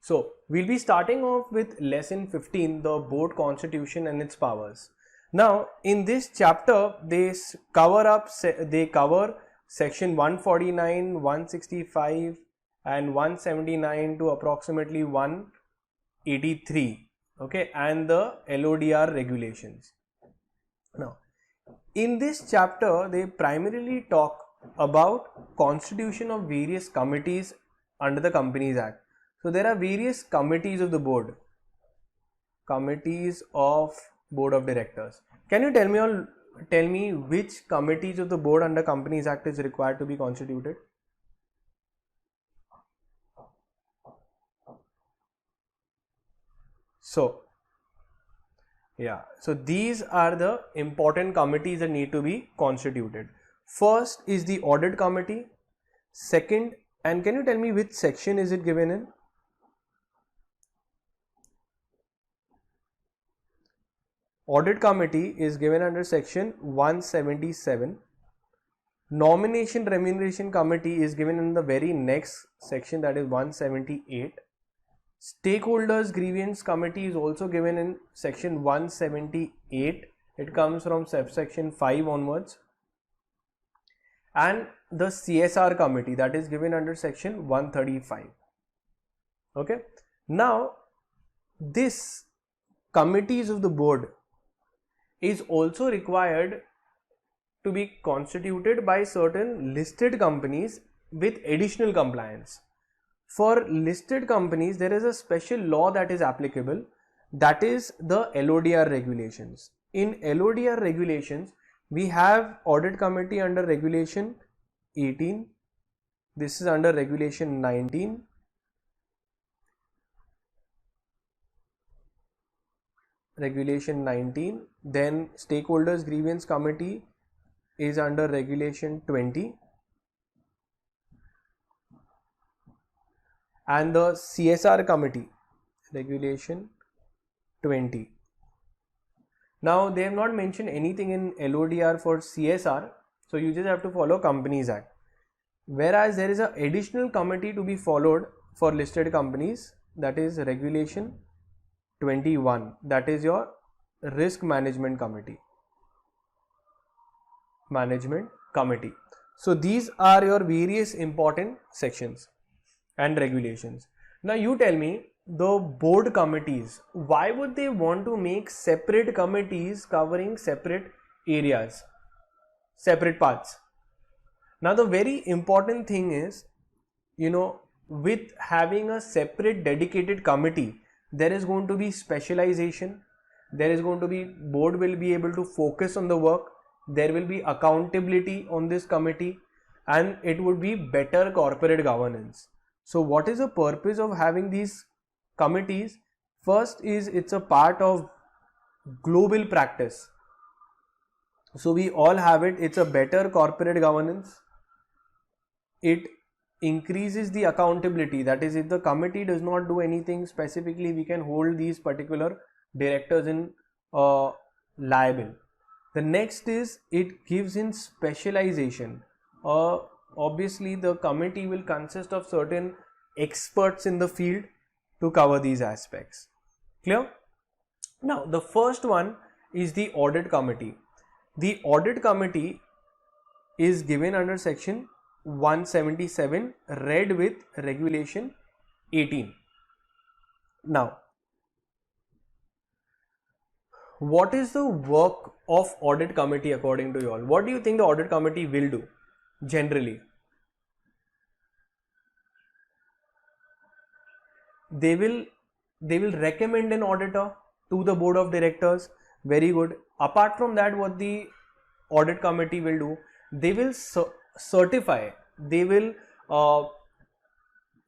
So we'll be starting off with lesson 15, the board constitution and its powers. Now in this chapter they cover section 149, 165 and 179 to approximately 183, okay, and the LODR regulations. Now in this chapter they primarily talk about constitution of various committees under the Companies Act. So there are various committees of the board, committees of board of directors. Can you tell me which committees of the board under Companies Act is required to be constituted? So these are the important committees that need to be constituted. First is the audit committee. Second, and can you tell me which section is it given in? Audit committee is given under section 177. Nomination remuneration committee is given in the very next section, that is 178. Stakeholders grievance committee is also given in section 178. It comes from subsection 5 onwards. And the CSR committee, that is given under section 135. Okay. Now this committees of the board is also required to be constituted by certain listed companies with additional compliance. For listed companies, there is a special law that is applicable, that is the LODR regulations. In LODR regulations, we have audit committee under regulation 18. This is under regulation 19. Regulation 19. Then stakeholders grievance committee is under regulation 20. And the CSR committee, regulation 20. Now they have not mentioned anything in LODR for CSR, so you just have to follow Companies Act. Whereas there is an additional committee to be followed for listed companies, that is regulation 21, that is your risk management committee. So these are your various important sections and regulations. Now you tell me, the board committees, why would they want to make separate committees covering separate areas, separate parts? Now the very important thing is, with having a separate dedicated committee, there is going to be specialization, there is going to be, board will be able to focus on the work, there will be accountability on this committee, and it would be better corporate governance. So what is the purpose of having these committees? First is, it's a part of global practice. So we all have it. It's a better corporate governance. It increases the accountability. That is, if the committee does not do anything specifically, we can hold these particular directors in liable. The next is, it gives in specialization. Obviously the committee will consist of certain experts in the field to cover these aspects. Clear? Now the first one is the audit committee. The audit committee is given under section 177, read with regulation 18. Now what is the work of audit committee according to you all? What do you think the audit committee will do generally? They will recommend an auditor to the board of directors. Very good. Apart from that, what the audit committee will do, they will certify, they will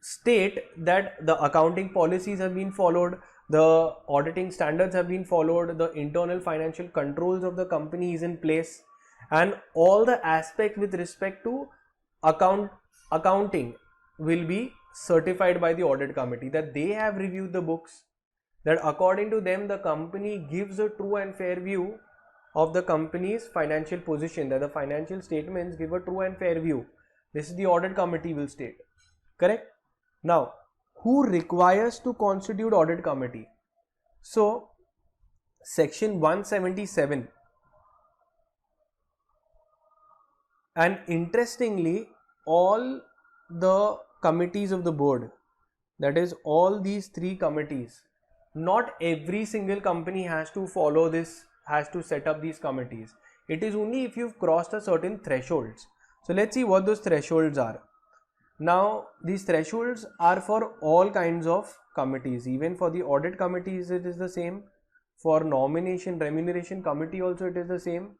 state that the accounting policies have been followed, the auditing standards have been followed, the internal financial controls of the company is in place, and all the aspects with respect to accounting will be certified by the audit committee, that they have reviewed the books, that according to them the company gives a true and fair view of the company's financial position, that the financial statements give a true and fair view. This is the audit committee will state. Correct? Now who requires to constitute audit committee? So section 177, and interestingly all the committees of the board, that is all these three committees, not every single company has to follow this, has to set up these committees. It is only if you've crossed a certain thresholds. So let's see what those thresholds are. Now these thresholds are for all kinds of committees. Even for the audit committees it is the same. For nomination remuneration committee also it is the same.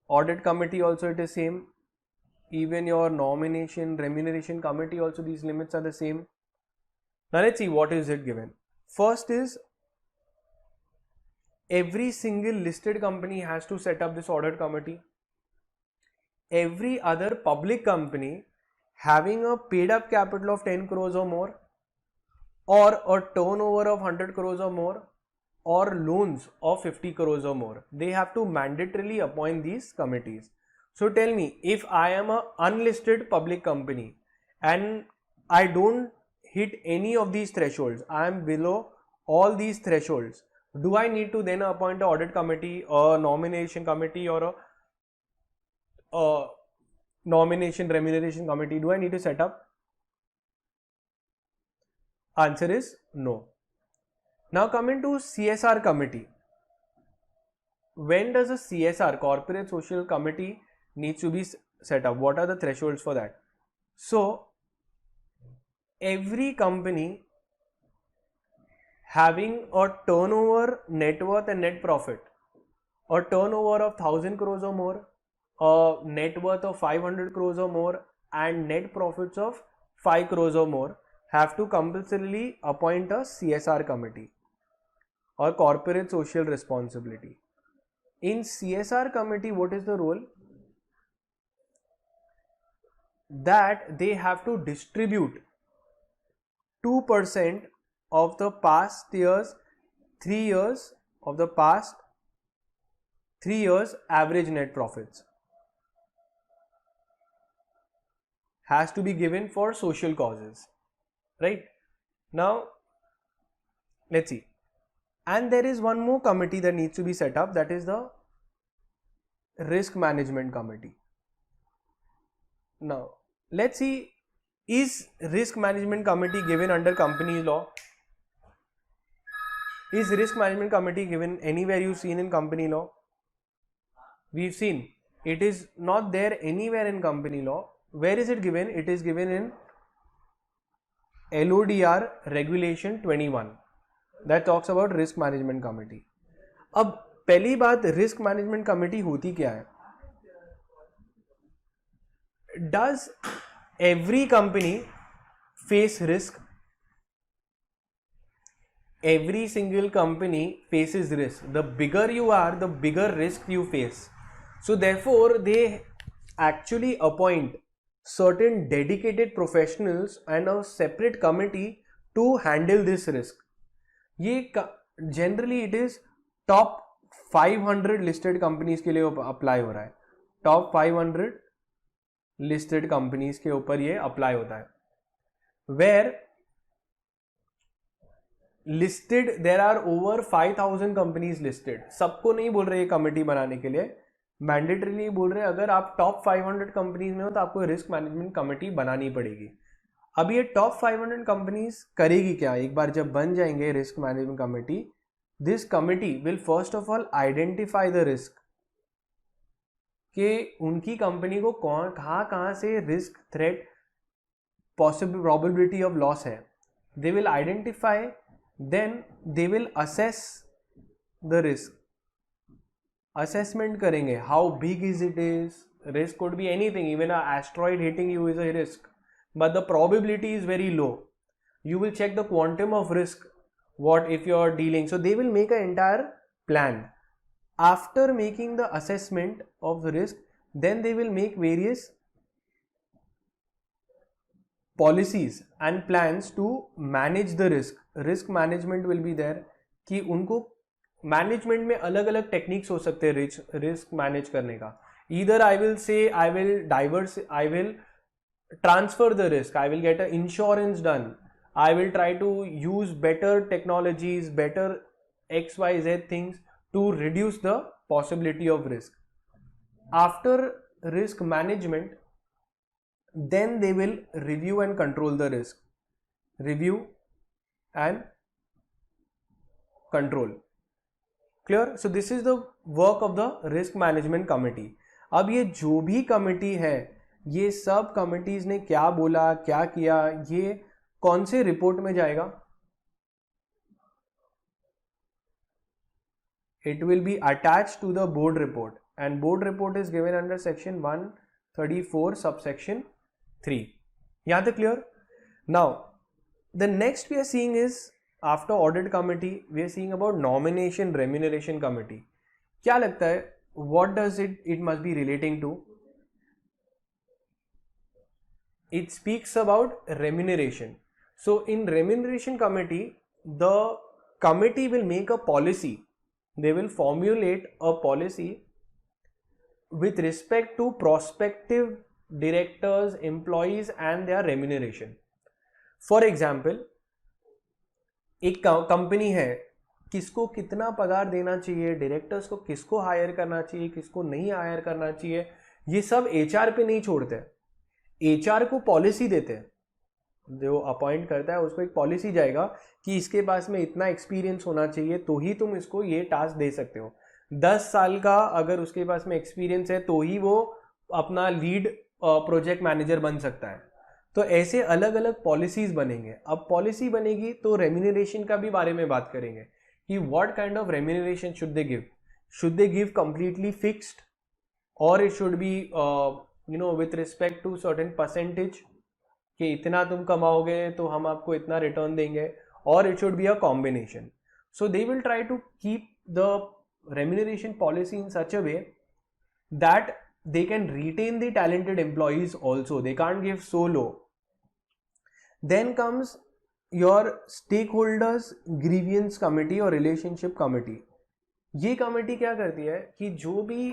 Audit committee also it is same. Even your nomination remuneration committee also, these limits are the same. Now let's see what is it given. First is every single listed company has to set up this audit committee. Every other public company having a paid up capital of 10 crores or more, or a turnover of 100 crores or more, or loans of 50 crores or more, they have to mandatorily appoint these committees. So tell me, if I am a unlisted public company and I don't hit any of these thresholds, I am below all these thresholds, do I need to then appoint an audit committee or nomination committee or a nomination remuneration committee? Do I need to set up? Answer is no. Now coming to CSR committee. When does a CSR, corporate social committee, needs to be set up? What are the thresholds for that? So every company having a turnover, net worth and net profit, a turnover of 1000 crores or more, a net worth of 500 crores or more, and net profits of 5 crores or more, have to compulsorily appoint a CSR committee or corporate social responsibility. In CSR committee, what is the role? That they have to distribute 2% of the past years, 3 years of the past 3 years average net profits has to be given for social causes, right? Now let's see, and there is one more committee that needs to be set up, that is the risk management committee. Now let's see, is risk management committee given under company law? Is risk management committee given anywhere you've seen in company law? We've seen it is not there anywhere in company law. Where is it given? It is given in LODR regulation 21 that talks about risk management committee. अब पहली बात, risk management committee होती क्या है? Does every company face risk? Every single company faces risk. The bigger you are, the bigger risk you face. So therefore they actually appoint certain dedicated professionals and a separate committee to handle this risk. ये generally it is top 500 listed companies के लिए apply हो रहा है. Top 500 listed companies के ऊपर ये apply होता है. Where listed there are over 5000 companies listed. सबको नहीं बोल रहे ये कमेटी बनाने के लिए, मैंडेटरीली बोल रहे हैं अगर आप टॉप 500 कंपनीज में हो तो आपको रिस्क मैनेजमेंट कमेटी बनानी पड़ेगी. अब ये टॉप 500 कंपनीज करेगी क्या? एक बार जब बन जाएंगे risk management committee, this committee will first of all identify the risk कि उनकी कंपनी को कहाँ से risk, threat, possible probability of loss है. They will identify, then they will assess the risk. assessment करेंगे, how big is it is, risk could be anything, even an asteroid hitting you is a risk, but the probability is very low. You will check the quantum of risk, what if you are dealing. So they will make an entire plan. After making the assessment of the risk, then they will make various policies and plans to manage the risk. Risk management will be there कि उनको management में अलग अलग techniques हो सकते हैं risk manage करने का. Either I will say I will transfer the risk. I will get an insurance done. I will try to use better technologies, better XYZ things to reduce the possibility of risk. After risk management, then they will review and control the risk. Review and control. Clear? So this is the work of the risk management committee. अब ये जो भी committee है, ये सब committees ने क्या बोला, क्या किया, ये कौन से रिपोर्ट में जाएगा? It will be attached to the board report, and board report is given under section 134 subsection 3. यहाँ तक clear? Now the next we are seeing is after audit committee we are seeing about nomination remuneration committee. क्या लगता है, what does it must be relating to? It speaks about remuneration. So in remuneration committee, the committee will make a policy. They will formulate a policy with respect to prospective directors, employees and their remuneration. For example, एक company है, किसको कितना पगार देना चाहिए, directors को किसको higher करना चाहिए, किसको नहीं हायर करना चाहिए, ये सब एचआर पे नहीं छोड़ते. एचआर को पॉलिसी देते हैं, जो अपॉइंट करता है उसको एक पॉलिसी जाएगा कि इसके पास में इतना एक्सपीरियंस होना चाहिए तो ही तुम इसको ये टास्क दे सकते हो. 10 साल का अगर उसके पास में एक्सपीरियंस है तो ही वो अपना लीड प्रोजेक्ट मैनेजर बन सकता है. तो ऐसे अलग अलग पॉलिसीज बनेंगे. अब पॉलिसी बनेगी तो रेम्यूनरेशन का भी बारे में बात करेंगे कि what kind of remuneration should they give. Should they give completely fixed और it should be with respect to certain percentage कि इतना तुम कमाओगे तो हम आपको इतना रिटर्न देंगे, और it should be a combination. So they will try to keep the remuneration policy in such a way that they can retain the talented employees also. They can't give so low. Then comes your stakeholders grievance committee और relationship committee. ये committee क्या करती है कि जो भी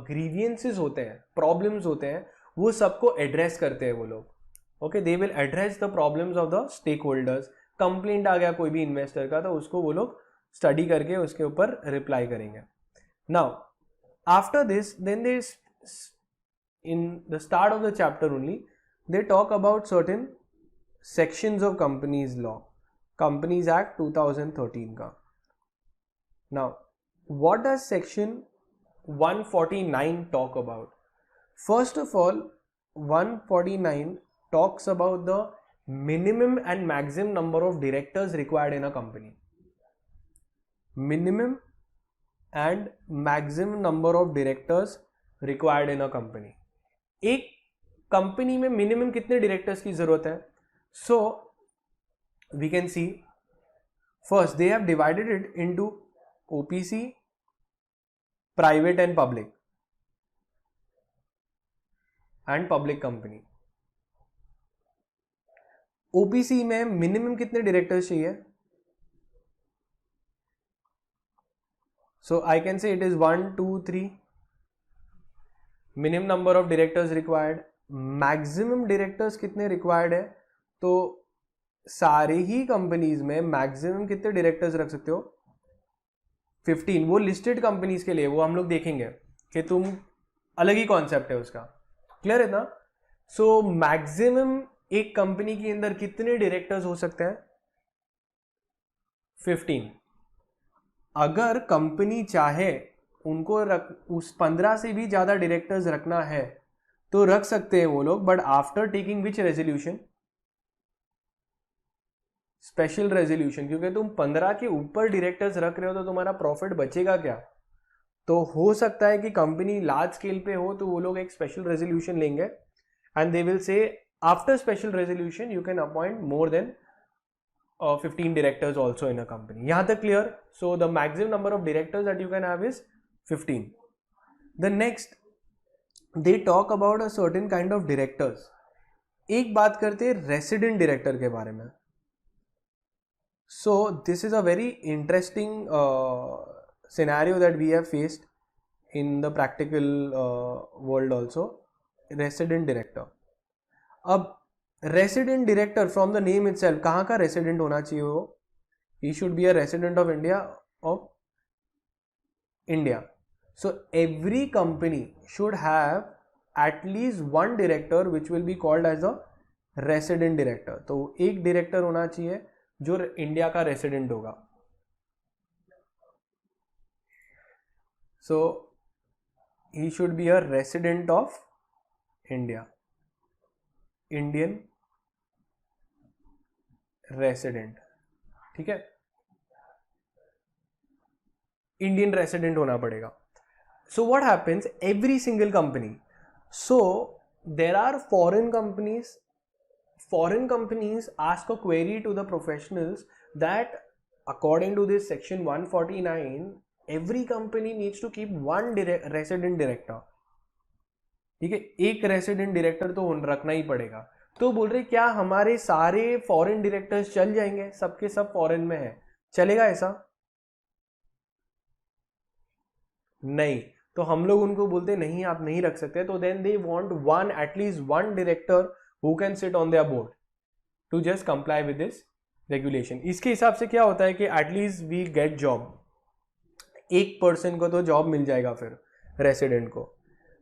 grievances होते हैं, problems होते हैं, वो सबको address करते हैं वो लोग. Okay, they will address the problems of the stakeholders. Complaint आ गया कोई भी इन्वेस्टर का तो उसको वो लोग स्टडी करके उसके ऊपर रिप्लाई करेंगे. Now after this, then they in the start of the chapter only they talk about certain sections of companies law, Companies Act 2013 का. Now what does section 149 talk about? First of all, 149 talks about the minimum and maximum number of directors required in a company. Minimum and maximum number of directors required in a company. एक company में minimum कितने directors की जरूरत है? So we can see first they have divided it into OPC, private and public, and public company. OPC में minimum कितने directors चाहिए? So I can say it is 1, 2, 3. Minimum number of directors required. Maximum directors कितने required है? तो सारे ही companies में maximum कितने directors रख सकते हो? 15. वो लिस्टेड कंपनीज के लिए, वो हम लोग देखेंगे कि तुम अलग ही कॉन्सेप्ट है उसका. क्लियर है ना? सो मैक्सिमम एक कंपनी के अंदर कितने डायरेक्टर्स हो सकते हैं? 15. अगर कंपनी चाहे उनको उस 15 से भी ज्यादा डायरेक्टर्स रखना है तो रख सकते हैं वो लोग, but after taking which resolution? Special resolution. क्योंकि तुम 15 के ऊपर डायरेक्टर्स रख रहे हो तो तुम्हारा प्रॉफिट बचेगा क्या? तो हो सकता है कि कंपनी लार्ज स्केल पे हो तो वो लोग एक स्पेशल रेजोल्यूशन लेंगे and they will say after special resolution you can appoint more than 15 directors also in a company. यहाँ तक clear? So the maximum number of directors that you can have is 15. The next, they talk about a certain kind of directors. एक बात करते हैं resident director के बारे में. So this is a very interesting scenario that we have faced in the practical world also. Resident director. अब resident director from the name itself, कहाँ का रेसिडेंट होना चाहिए वो? He should be a resident of India. So every company should have at least one director which will be called as a resident director. तो एक director होना चाहिए जो इंडिया का रेसिडेंट होगा. So he should be a resident of India, Indian resident. ठीक है, Indian resident होना पड़ेगा. So what happens? Every single company. So there are foreign companies. Foreign companies ask a query to the professionals that according to this section 149, every company needs to keep one resident director. ठीक है, एक resident director तो रखना ही पड़ेगा. तो बोल रहे क्या हमारे सारे फॉरेन डायरेक्टर्स चल जाएंगे? सबके सब फॉरेन में है, चलेगा ऐसा? नहीं. तो हम लोग उनको बोलते नहीं आप नहीं रख सकते. तो then they want one, at least one director who can sit on their board to just comply with this regulation. इसके हिसाब से क्या होता है कि एटलीस्ट वी गेट जॉब. एक पर्सन को तो जॉब मिल जाएगा फिर रेसिडेंट को.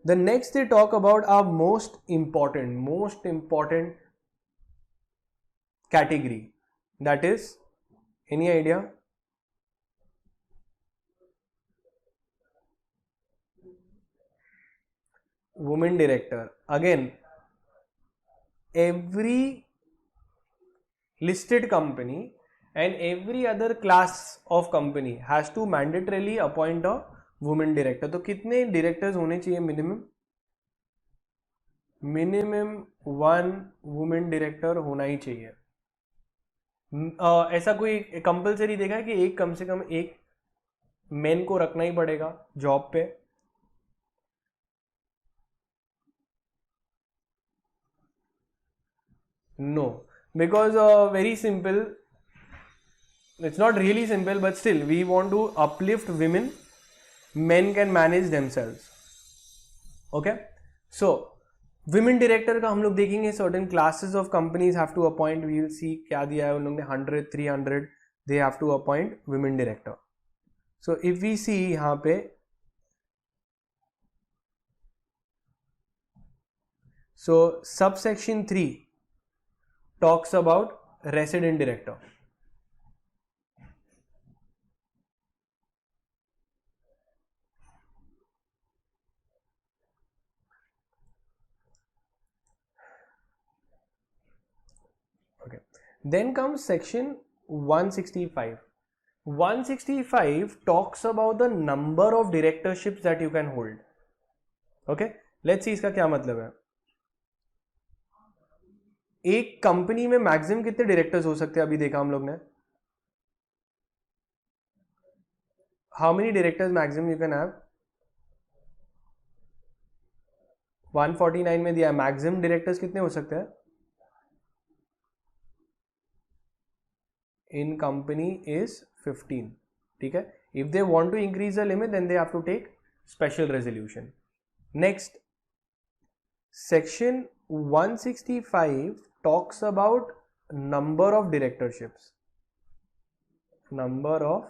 The next they talk about our most important category, that is, any idea? Women director. Again, every listed company and every other class of company has to mandatorily appoint a woman director. तो कितने directors होने चाहिए minimum? Minimum one woman director होना ही चाहिए. ऐसा कोई compulsory देगा कि एक कम से कम एक मेन को रखना ही पड़ेगा जॉब पे? No, because very simple. It's not really simple, but still we want to uplift women. Men can manage themselves. Okay, so women director का हम लोग देखेंगे. Certain classes of companies have to appoint. We will see क्या दिया है उन लोगों ने, 100, 300. They have to appoint women director. So if we see यहाँ पे, so subsection 3 talks about resident director. Okay, then comes section 165. 165 talks about the number of directorships that you can hold. Okay, let's see इसका क्या मतलब है. एक company में maximum कितने directors हो सकते हैं? अभी देखा हम लोग ने, how many directors maximum you can have? 149 में दिया है मैक्सिमम डायरेक्टर्स कितने हो सकते हैं इन कंपनी इज 15. ठीक है, if they want to increase the limit then they have to take special resolution. Next, section 165 talks about number of directorships. Number of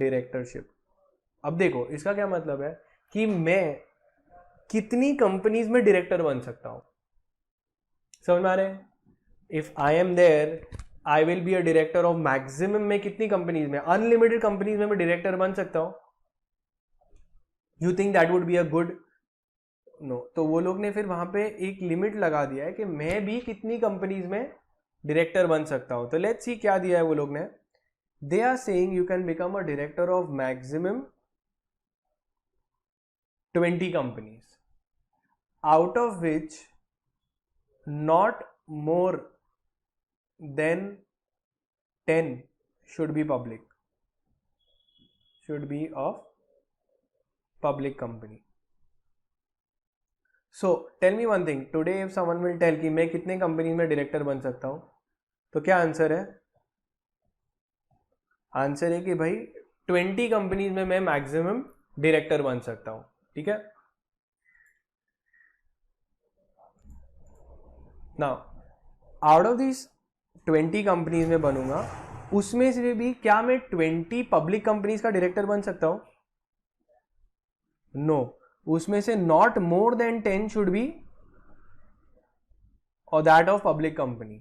directorship. अब देखो इसका क्या मतलब है कि मैं कितनी कंपनीज में डायरेक्टर बन सकता हूं. समझ में आ रहे हैं? If I am there I will be a director of maximum में कितनी कंपनीज में? अनलिमिटेड कंपनीज में मैं डायरेक्टर बन सकता हूं. You think that would be a good? No. तो वो लोग ने फिर वहां पे एक लिमिट लगा दिया है कि मैं भी कितनी कंपनीज में डायरेक्टर बन सकता हूं. तो लेट्स सी क्या दिया है वो लोग ने. They are saying you can become a director of maximum 20 companies, out of which not more than 10 should be public, should be of public company. So tell me one thing, today if someone will tell कि मैं कितने company में director बन सकता हूं, तो क्या answer है? आंसर है कि भाई 20 कंपनीज में मैं मैक्सिमम डायरेक्टर बन सकता हूं. ठीक है, now out of this 20 companies में बनूंगा, उसमें से भी क्या मैं 20 पब्लिक कंपनीज का डायरेक्टर बन सकता हूं? नो, उसमें से not more than 10 should be or that of public company.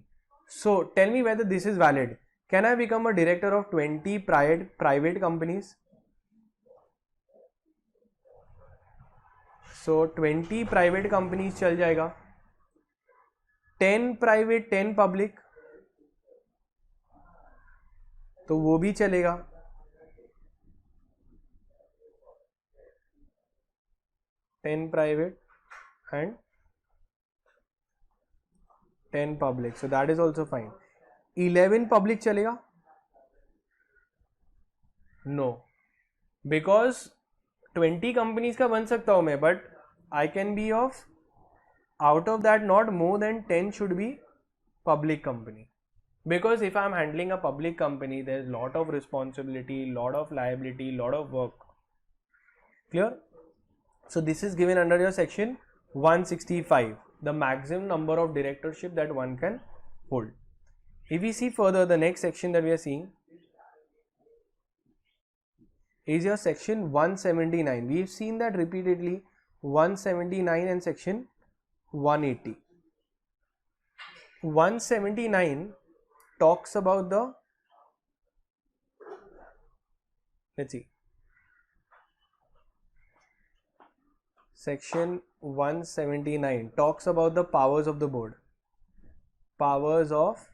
So tell me whether this is valid. Can I become a director of 20 private companies? So 20 private companies चल जाएगा, 10 private 10 public, तो वो भी चलेगा. 10 private and 10 public, so that is also fine. 11 public चलेगा? No, because 20 companies का बन सकता हूं मैं, but I can be of, out of that not more than 10 should be public company, because if I am handling a public company there is lot of responsibility, lot of liability, lot of work. Clear? So this is given under your section 165, the maximum number of directorship that one can hold. If we see further, the next section that we are seeing is your section 179. We've seen that repeatedly, 179 and section 180. 179 talks about the, let's see, section 179 talks about the powers of the board. Powers of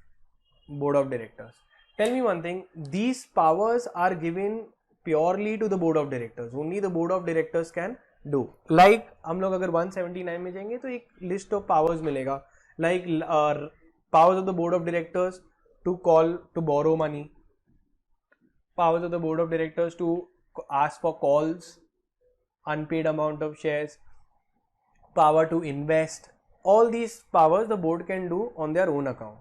board of directors. Tell me one thing, these powers are given purely to the board of directors. Only the board of directors can do. Like हम लोग अगर 179 में जाएंगे तो एक list of powers मिलेगा. Like powers of the board of directors to call, to borrow money. Powers of the board of directors to ask for calls, unpaid amount of shares, power to invest. All these powers the board can do on their own account.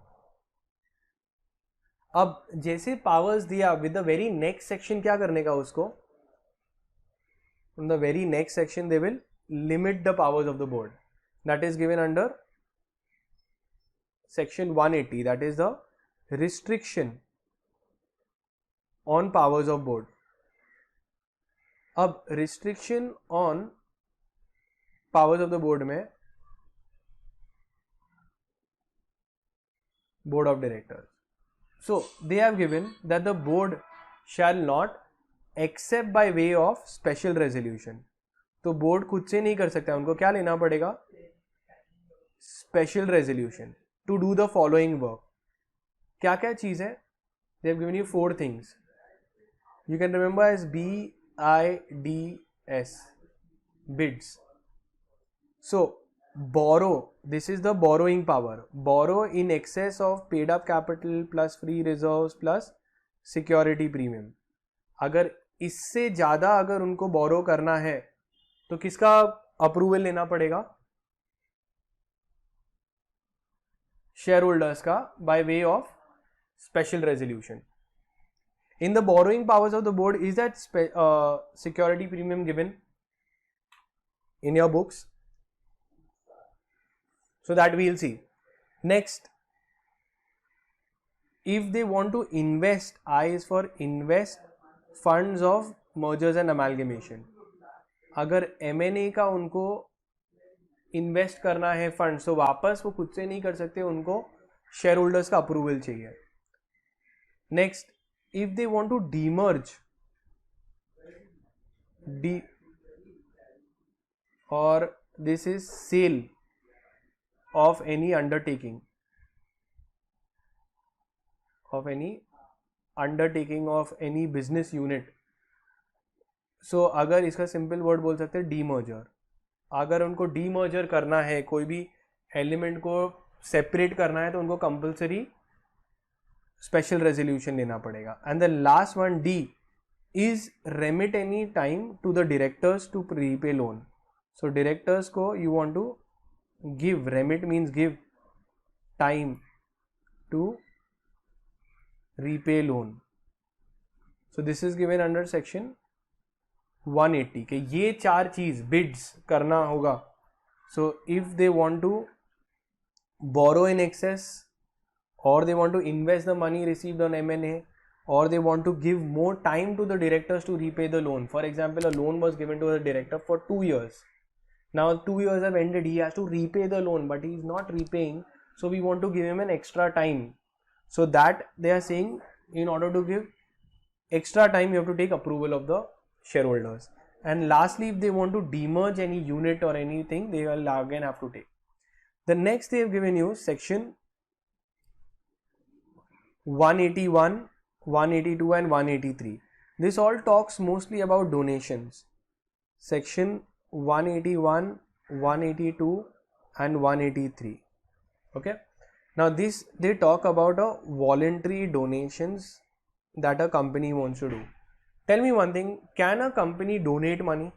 अब जैसे powers दिया, with the very next section क्या करने का उसको, in the very next section they will limit the powers of the board. That is given under section 180, that is the restriction on powers of board. अब restriction on powers of the board में board of directors. So they have given that the board shall not except by way of special resolution. तो board खुद से नहीं कर सकता, उनको क्या लेना पड़ेगा? Special resolution to do the following work. क्या क्या चीज है? They have given you 4 things. You can remember as BIDS, bids. So borrow, this is the borrowing power. Borrow in excess of paid up capital plus free reserves plus security premium. अगर इससे ज्यादा अगर उनको बोरो करना है तो किसका approval लेना पड़ेगा? शेयर होल्डर्स का, by way of special resolution. In the borrowing powers of the board, is that security premium given in your books? So that we'll see. Next, if they want to invest, I is for invest funds of mergers and amalgamation. अगर M&A का उनको invest करना है funds, तो वापस वो खुद से नहीं कर सकते, उनको शेयर होल्डर्स का अप्रूवल चाहिए. Next, if they want to demerge और this is sale of any undertaking, of any business unit. So अगर इसका सिंपल वर्ड बोल सकते हैं डीमर्जर. अगर उनको डीमर्जर करना है, कोई भी एलिमेंट को सेपरेट करना है, तो उनको कंपल्सरी स्पेशल रेजोल्यूशन लेना पड़ेगा. And the last one, D, is remit any time to the directors to prepay loan. So directors को you want to give, remit means give time to repay loan. So this is given under section 180 कि ये 4 चीज bids करना होगा. So if they want to borrow in excess, or they want to invest the money received on M&A, or they want to give more time to the directors to repay the loan. For example, a loan was given to the director for 2 years. Now 2 years have ended, he has to repay the loan, but he is not repaying, so we want to give him an extra time. So that they are saying, in order to give extra time, you have to take approval of the shareholders. And lastly, if they want to demerge any unit or anything, they will again have to take. The next they have given you section 181, 182 and 183. This all talks mostly about donations. Section 181, 182 and 183. Okay. Now this, they talk about a voluntary donations that a company wants to do. Tell me one thing, can a company donate money?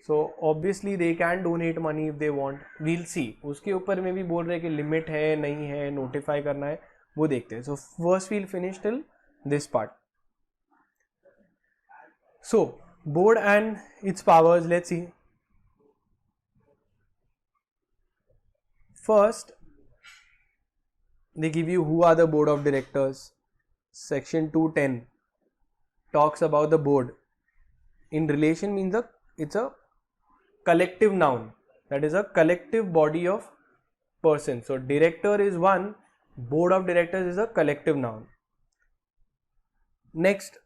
So obviously they can donate money if they want. We'll see. उसके ऊपर में भी बोल रहे कि limit है नहीं है, नोटिफाई करना है, वो देखते हैं. So first we'll finish till this part. So board and its powers, let's see. First, they give you who are the board of directors. Section 210 talks about the board. In relation means it's a collective noun, that is a collective body of persons. So director is one, board of directors is a collective noun. Next,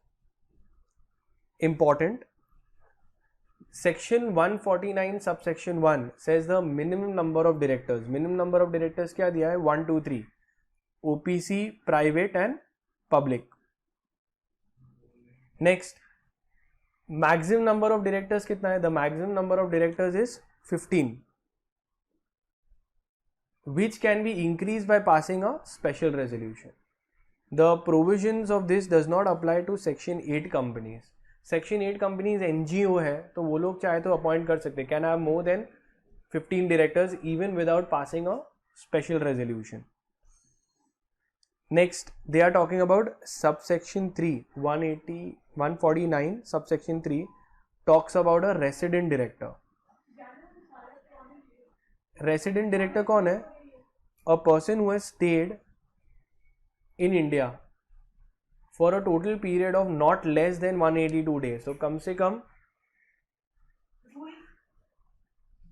important, section 149 subsection 1 says the minimum number of directors. Minimum number of directors क्या दिया है? 1, 2, 3. OPC, private and public. Next, maximum number of directors कितना है? The maximum number of directors is 15, which can be increased by passing a special resolution. The provisions of this does not apply to section 8 companies. Section 8 companies NGO है, तो वो लोग चाहे तो appoint कर सकते, can have more than 15 directors even without passing a special resolution. Next, they are talking about subsection 3, 149 subsection 3 talks about a resident director. Resident director कौन है? A person who has stayed in India for a total period of not less than 182 days. So कम से कम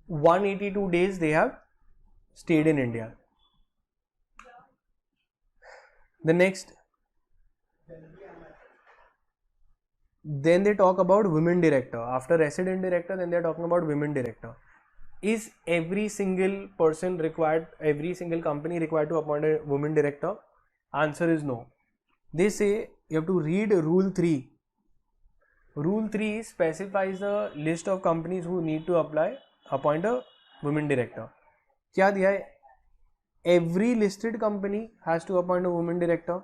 182 days they have stayed in India. The next, then they talk about women director. After resident director, then they are talking about women director. Is every single person required, every single company required to appoint a woman director? Answer is no. They say you have to read rule 3. Rule 3 specifies the list of companies who need to appoint a women director. क्या दिया है? Every listed company has to appoint a woman director.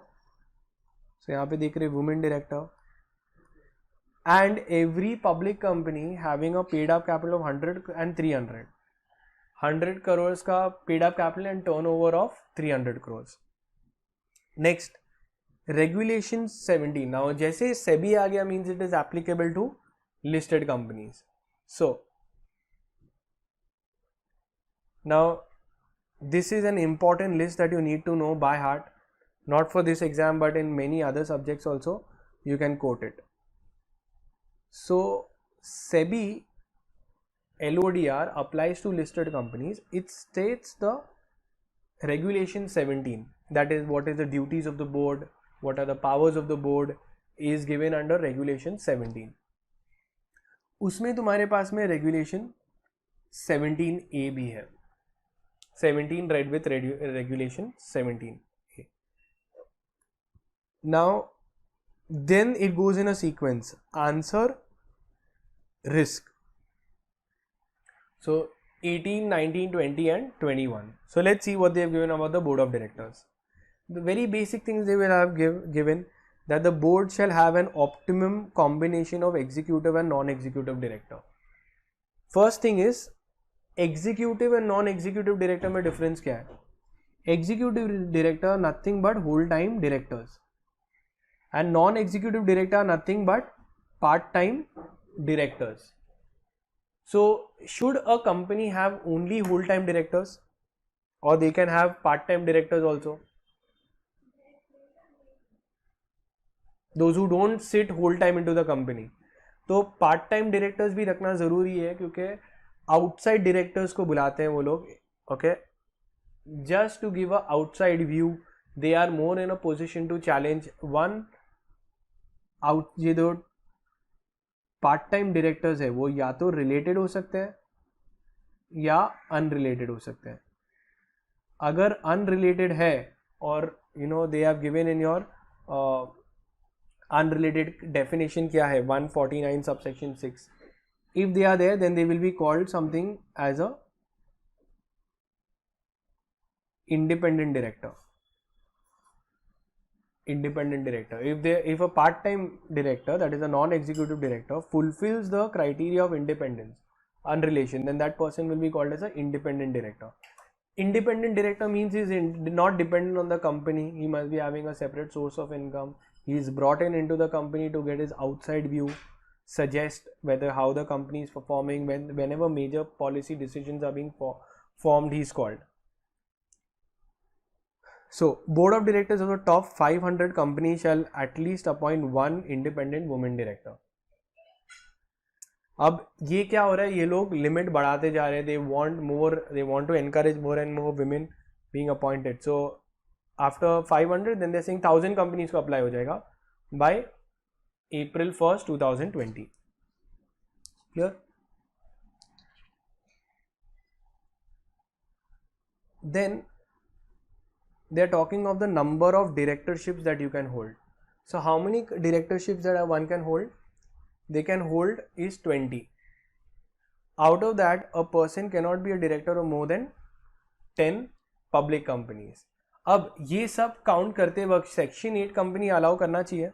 So यहाँ पे देख रहे women director. And every public company having a paid up capital of 100 and 300. 100 crores का paid up capital and turnover of 300 crores. Next, regulation 17. Now जैसे SEBI आ गया means it is applicable to listed companies. So now this is an important list that you need to know by heart, not for this exam but in many other subjects also you can quote it. So SEBI LODR applies to listed companies. It states the regulation 17, that is what is the duties of the board, what are the powers of the board, is given under regulation 17. उसमें तुम्हारे पास में regulation 17A भी है. 17 read with regulation 17A. Now then it goes in a sequence: answer, risk. So 18, 19, 20 and 21. So let's see what they have given about the board of directors. The very basic things they will have given, that the board shall have an optimum combination of executive and non-executive director. First thing is, executive and non-executive director में difference क्या है? Executive director nothing but whole-time directors, and non-executive director nothing but part-time directors. So should a company have only whole-time directors, or they can have part-time directors also? Those who don't sit whole time into the company. तो part time directors भी रखना ज़रूरी है, क्योंकि outside directors को बुलाते हैं वो लोग, okay, just to give a outside view. They are more in a position to challenge one out. ये दो पार्ट टाइम डायरेक्टर्स है वो या तो रिलेटेड हो सकते हैं या अनरिलेटेड हो सकते हैं. अगर अनरिलेटेड है और you know they have given in your unrelated definition क्या है 149 subsection 6, if they are there then they will be called something as a independent director. If a part time director, that is a non executive director, fulfills the criteria of independence, unrelation, then that person will be called as an independent director. Independent director means he is not dependent on the company. He must be having a separate source of income. He is brought into the company to get his outside view, suggest whether how the company is performing. Whenever major policy decisions are being formed, he is called. So board of directors of the top 500 companies shall at least appoint one independent woman director. अब ये क्या हो रहा है, ये लोग limit बढ़ाते जा रहे हैं. They want to encourage more and more women being appointed. So after 500 then they saying 1000 companies को अप्लाई हो जाएगा by April 1st 2020. Clear? Then they are talking of the number of directorships that you can hold. So how many directorships that one can hold? They can hold is 20. Out of that, a person cannot be a director of more than 10 public companies. अब ये सब count करते वक्त section 8 company allow करना चाहिए.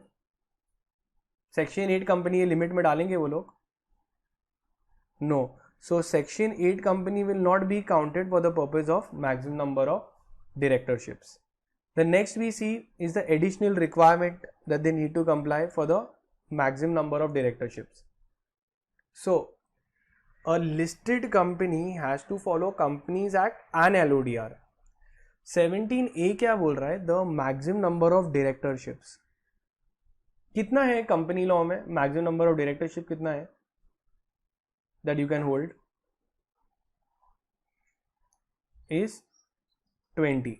Section 8 company ये limit में डालेंगे वो लोग? No. So section 8 company will not be counted for the purpose of maximum number of directorships. The next we see is the additional requirement that they need to comply for the maximum number of directorships. So a listed company has to follow Companies Act and LODR. 17A क्या बोल रहा है? The maximum number of directorships. कितना है company law में maximum number of directorship कितना है that you can hold? Is 20.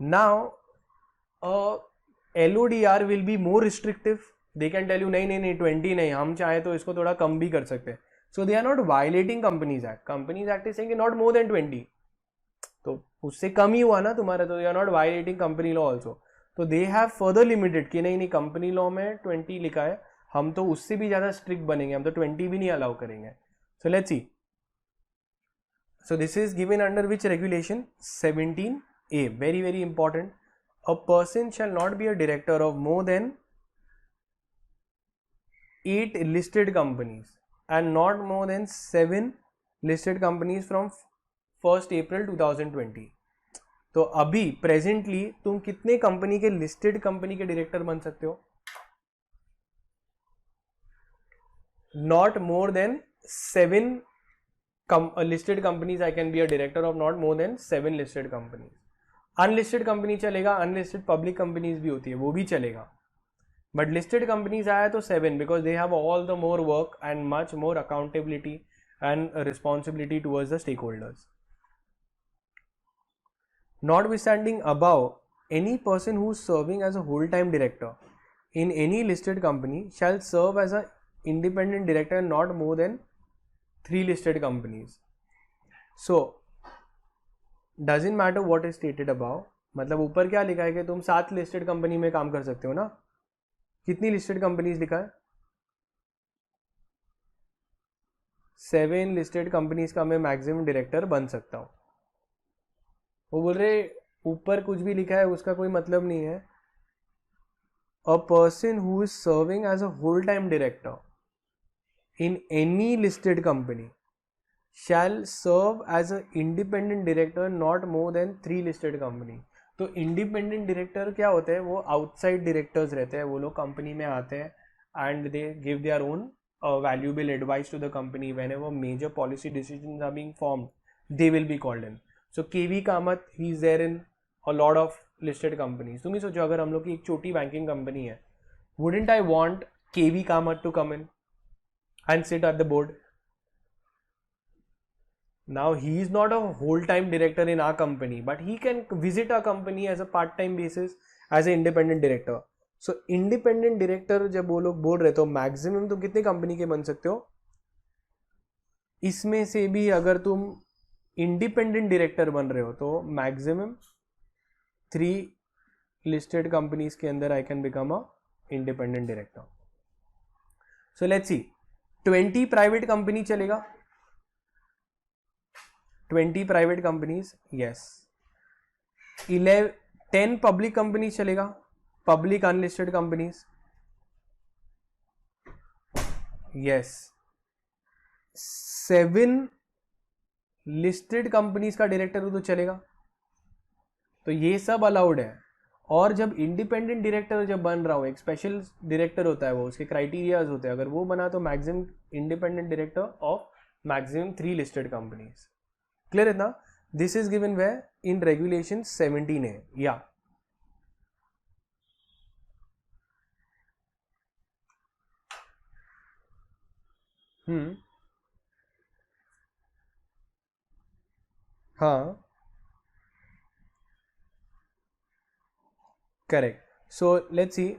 Now LODR will be more restrictive. They can tell you नहीं 20 नहीं, हम चाहे तो इसको थोड़ा कम भी कर सकते हैं. So they are not violating Companies Act. Companies Act is saying not more than 20. तो उससे कम ही हुआ ना तुम्हारा, तो they are not violating company law also. तो they have further limited कि नहीं कंपनी लॉ में 20 लिखा है, हम तो उससे भी ज़्यादा स्ट्रिक्ट बनेंगे, हम तो 20 भी नहीं अलाउ करेंगे. So let's see. So this is given under which regulation? 17A. Very very important. A person shall not be a director of more than 8 listed companies and not more than 7 listed companies from 1st April 2020. तो अभी presently तुम कितने company के listed company के director बन सकते हो? Not more than 7 listed companies. I can be a director of not more than 7 listed companies. Unlisted company चलेगा, unlisted public companies भी होती है, वो भी चलेगा. But listed companies आया तो 7 because they have all the more work and much more accountability and responsibility towards the stakeholders. Notwithstanding above, any person who is serving as a whole-time director in any listed company shall serve as an independent director not more than 3 listed companies. So doesn't matter what is stated above. मतलब ऊपर क्या लिखा है कि तुम 7 listed company में काम कर सकते हो ना. कितनी लिस्टेड कंपनीज लिखा है? 7 लिस्टेड कंपनीज का मैं मैक्सिमम डायरेक्टर बन सकता हूँ. वो बोल रहे ऊपर कुछ भी लिखा है उसका कोई मतलब नहीं है. A person who is serving as a whole-time director in any listed company shall serve as an independent director not more than 3 listed company. तो इंडिपेंडेंट डायरेक्टर क्या होते हैं? वो आउटसाइड डायरेक्टर्स रहते हैं, वो लोग कंपनी में आते हैं and they give their own valuable advice to the company whenever major policy decisions are being formed. They will be called in. So KV Kamath, he is there in a lot of listed companies. तुम ही सोचो अगर हम लोग की एक छोटी banking company है, wouldn't I want KV Kamath to come in and sit at the board? Now he is not a whole-time director in our company, but he can visit our company as a part-time basis as an independent director. So independent director जब वो लोग बोल रहे तो maximum तुम कितने company के बन सकते हो? इसमें से भी अगर तुम इंडिपेंडेंट डायरेक्टर बन रहे हो तो मैक्सिमम 3 लिस्टेड कंपनीज के अंदर I can become a independent director. So let's see, 20 private company चलेगा? 20 private companies, yes. 10 public companies चलेगा? Public unlisted companies, yes. 7 listed companies का डायरेक्टर हो तो चलेगा? तो ये सब अलाउड है. और जब इंडिपेंडेंट डायरेक्टर जब बन रहा हो, एक स्पेशल डायरेक्टर होता है, वो उसके क्राइटेरियाज होते हैं, अगर वो बना तो maximum independent director of maximum 3 listed companies. Clear है ना? This is given where in regulation 17A. या हाँ, correct. So let's see,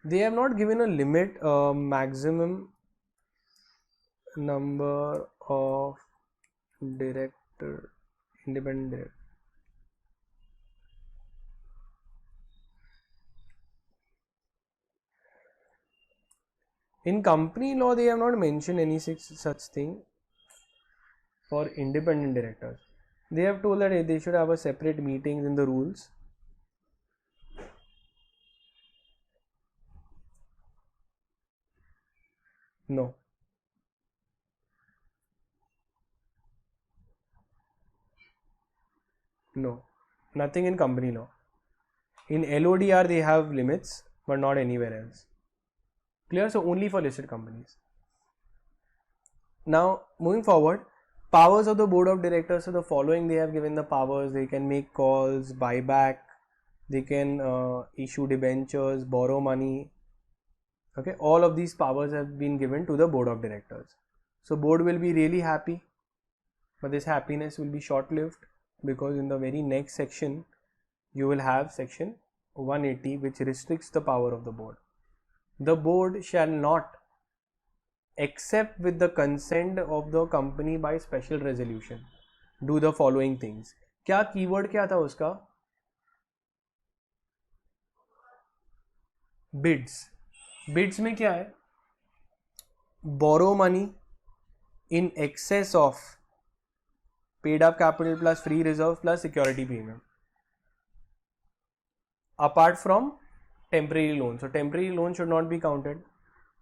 they have not given a limit, maximum number of director, independent director. In company law they have not mentioned any such thing for independent directors. They have told that they should have a separate meetings in the rules. No. No. Nothing in company law. In LODR they have limits, but not anywhere else. Clear? So only for listed companies. Now moving forward, powers of the board of directors. So the following they have given the powers: they can make calls, buyback, they can issue debentures, borrow money. Okay, all of these powers have been given to the board of directors. So board will be really happy, but this happiness will be short-lived, because in the very next section you will have section 180, which restricts the power of the board. The board shall not, except with the consent of the company by special resolution, do the following things. क्या keyword क्या था उसका? Bids. Bids में क्या है? Borrow money in excess of paid up capital plus free reserve plus security premium, apart from temporary loan. So temporary loan should not be counted.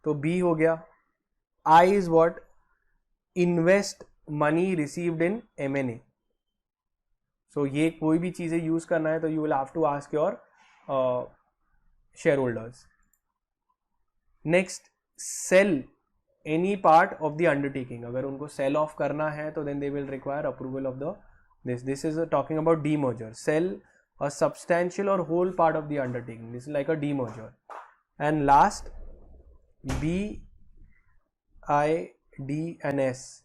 तो B हो गया. I is what? Invest money received in M&A. So ये कोई भी चीजें use करना है तो you will have to ask your shareholders. Next, sell any part of the undertaking. अगर उनको sell off करना है तो then they will require approval of the this is talking about demerger. Sell a substantial or whole part of the undertaking. This is like a demerger. And last, B, I, D and S.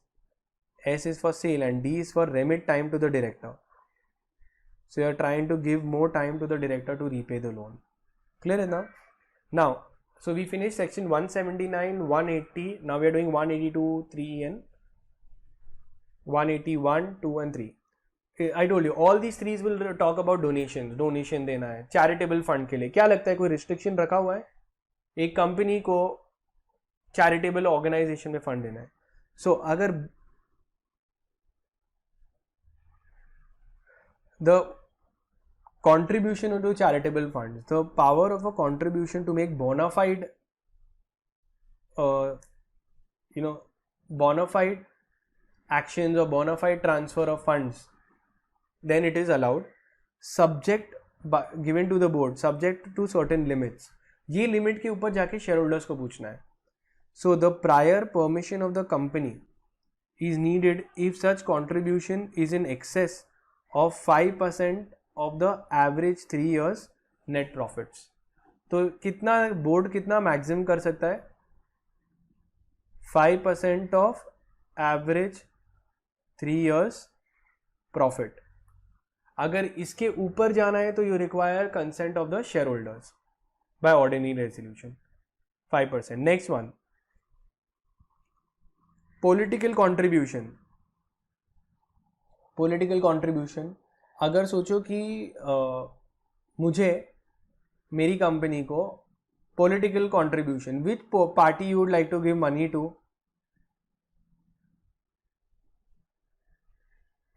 S is for sale and D is for remit time to the director. So you are trying to give more time to the director to repay the loan. Clear enough? Now, so we finished section 179, 180. Now we are doing 182, 3 and 181, 2 and 3. I told you all these threes will talk about donations. Donation देना है charitable fund के लिए. क्या लगता है कोई restriction रखा हुआ है? एक कंपनी को चैरिटेबल ऑर्गेनाइजेशन में फंड देना है. सो अगर the contribution to charitable funds, the power of a contribution to make bona fide bona fide actions or bona fide transfer of funds, then it is allowed, subject given to the board, subject to certain limits. ये limit के ऊपर जाके share holders को पूछना है. So the prior permission of the company is needed if such contribution is in excess of 5% of the average 3 years net profits. तो कितना board कितना मैक्सिमम कर सकता है? 5% ऑफ एवरेज 3 years प्रॉफिट. अगर इसके ऊपर जाना है तो you require consent of the shareholders by ordinary resolution. 5%. Next one, political contribution. Political contribution, अगर सोचो कि मुझे मेरी कंपनी को political contribution, which party you would like to give money to?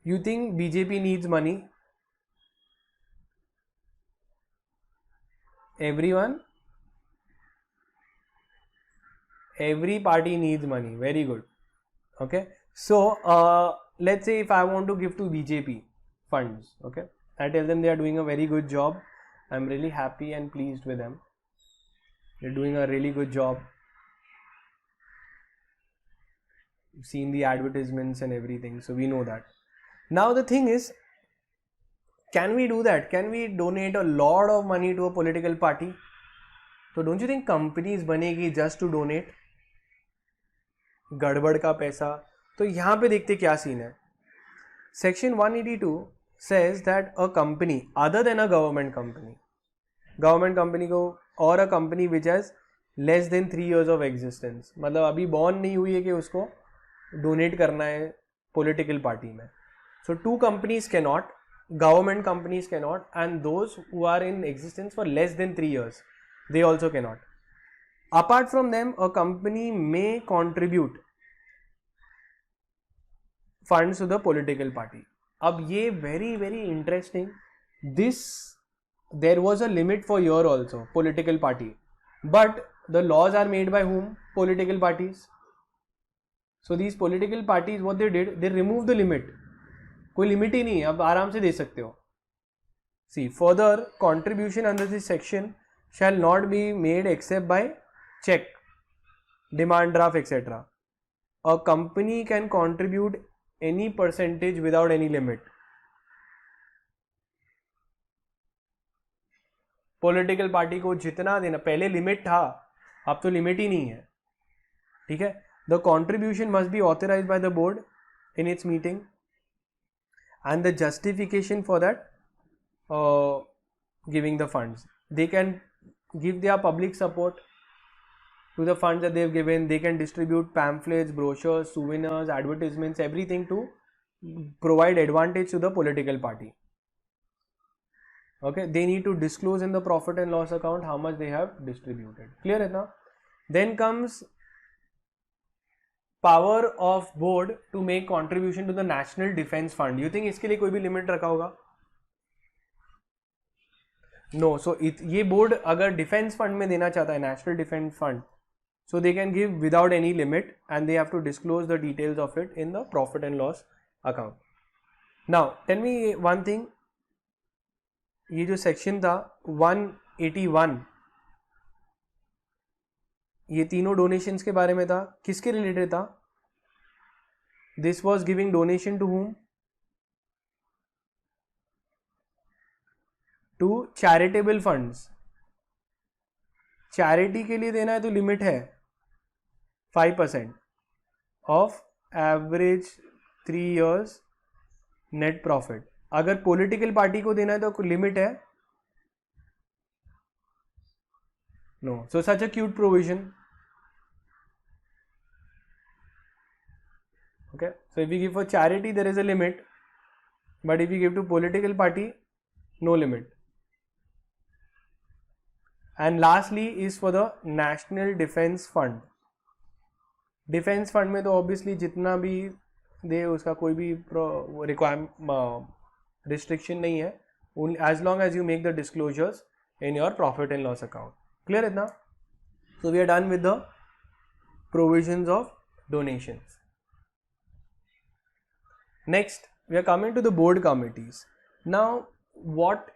You think BJP needs money? Everyone? Every party needs money. Very good. Okay. So, let's say if I want to give to BJP funds, okay, I tell them they are doing a very good job. I'm really happy and pleased with them. They're doing a really good job. You've seen the advertisements and everything, so we know that. Now the thing is, can we do that? Can we donate a lot of money to a political party? So don't you think companies बनेगी just to donate? गड़बड़ का पैसा. तो यहाँ पे देखते क्या scene है. Section 182 says that a company other than a government company को और a company which has less than 3 years of existence, मतलब अभी बॉर्न नहीं हुई है कि उसको डोनेट करना है पॉलिटिकल पार्टी में. So two companies cannot, government companies cannot, and those who are in existence for less than 3 years, they also cannot. Apart from them, a company may contribute funds to the political party. अब ये very very interesting. There was a limit for year also, political party, but the laws are made by whom? Political parties. So these political parties, what they did, they removed the limit. कोई limit ही नहीं है, अब आराम से दे सकते हो. See further, contribution under this section shall not be made except by cheque, demand draft etcetera. A company can contribute any percentage without any limit. Political party को जितना देना, पहले लिमिट था, अब तो लिमिट ही नहीं है. ठीक है. The contribution must be authorised by the board in its meeting. And the justification for that giving the funds, they can give their public support to the funds that they have given. They can distribute pamphlets, brochures, souvenirs, advertisements, everything to provide advantage to the political party. Okay, they need to disclose in the profit and loss account how much they have distributed. Clear है ना? Then comes power of board to make contribution to the national defence fund. You think इसके लिए कोई भी limit रखा होगा? No. सो ये board अगर डिफेंस फंड में देना चाहता है, national defence fund, so they can give without any limit and they have to disclose the details of it in the profit and loss account. Now tell me one thing, ये जो section था 181, ये तीनों donations के बारे में था. किसके रिलेटेड था? This was giving donation to whom? To charitable funds. Charity के लिए देना है तो लिमिट है 5% of average 3 years net profit. अगर पॉलिटिकल पार्टी को देना है तो लिमिट है no. So such a cute provision. Okay, so if you give for charity there is a limit, but if you give to political party, no limit. And lastly is for the national defense fund. Defence fund में तो obviously जितना भी दे उसका कोई भी restriction नहीं है, as long as you make the disclosures in your profit and loss account. Clear it now? So we are done with the provisions of donations. Next, we are coming to the board committees. Now, what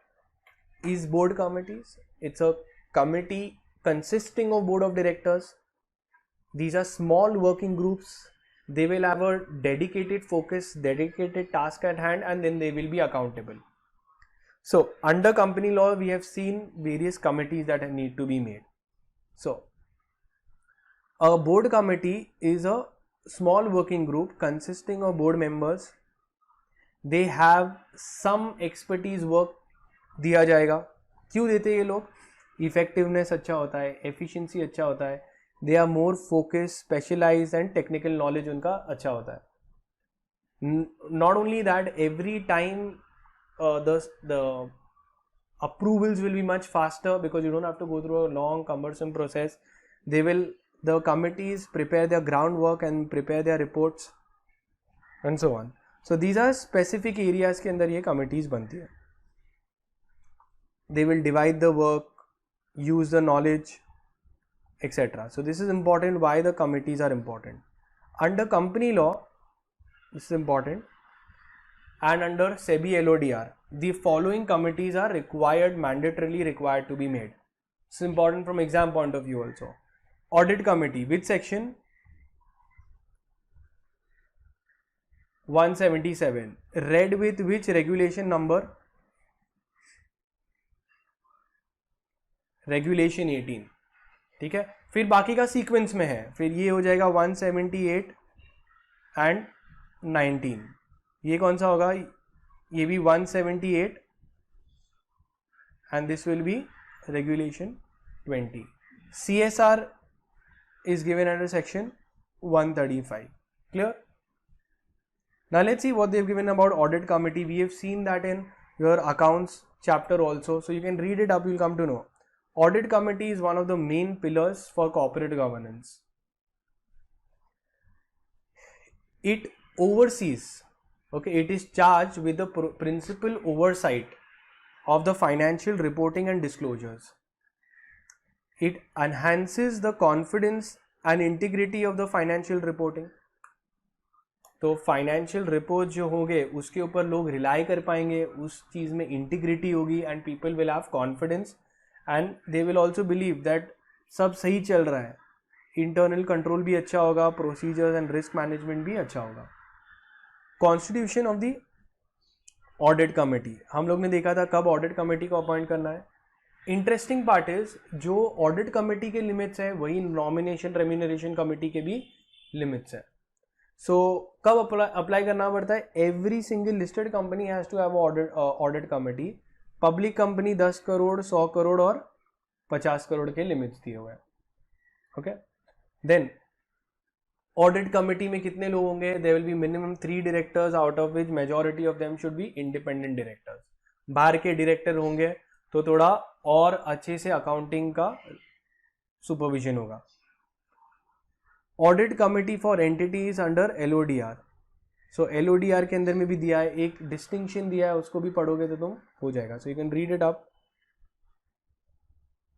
is board committees? It's a committee consisting of board of directors These are small working groups. They will have a dedicated focus, dedicated task at hand, and then they will be accountable. So under company law, we have seen various committees that need to be made. So a board committee is a small working group consisting of board members. They have some expertise work दिया जाएगा. क्यों देते हैं ये लोग? Effectiveness अच्छा होता है, एफिशिएंसी अच्छा होता है, they are more focus, specialised and technical knowledge उनका अच्छा होता है. Not only that, every time the approvals will be much faster because you don't have to go through a long cumbersome process. The committees prepare their groundwork and prepare their reports and so on. So these are specific areas के अंदर ये committees बनती है. They will divide the work, use the knowledge, etc. So this is important, why the committees are important. Under company law, this is important, and under SEBI LODR, the following committees are mandatorily required to be made. It's important from exam point of view also. Audit committee, which section? 177. Read with which regulation number? Regulation 18. ठीक है, फिर बाकी का sequence में है, फिर ये हो जाएगा 178 एंड 19. ये कौन सा होगा? ये भी 178 and this will be regulation 20. CSR is given under section 135. Clear? Now let's see what they've given about audit committee. We have seen that in your accounts chapter also, so you can read it up, you'll come to know. Audit committee is one of the main pillars for corporate governance. It oversees, okay, it is charged with the principal oversight of the financial reporting and disclosures. It enhances the confidence and integrity of the financial reporting. तो financial report जो होंगे उसके ऊपर लोग rely कर पाएंगे, उस चीज़ में इंटीग्रिटी होगी and people will have confidence and they will also believe that सब सही चल रहा है. इंटरनल कंट्रोल भी अच्छा होगा, प्रोसीजर्स एंड रिस्क मैनेजमेंट भी अच्छा होगा. Constitution of the audit committee, हम लोग ने देखा था कब ऑडिट कमेटी को अपॉइंट करना है. इंटरेस्टिंग पार्ट इज जो ऑडिट कमेटी के लिमिट्स है वही नॉमिनेशन रेम्यूनरेशन कमेटी के भी लिमिट्स है. सो कब अप्लाई करना पड़ता है? Every single listed company has to have audit committee. Public company 10 crore, 100 crore और 50 करोड़ के लिमिट्स दिए हुए हैं. ओके, देन ऑडिट कमेटी में कितने लोग होंगे? There will be minimum 3 directors, out of which majority of them should be independent directors. बाहर के डायरेक्टर होंगे तो थोड़ा और अच्छे से अकाउंटिंग का सुपरविजन होगा. Audit committee for entities under LODR. So LODR के अंदर में भी दिया है, एक डिस्टिंक्शन दिया है, उसको भी पढ़ोगे तो तुम हो जाएगा. So you can read it up.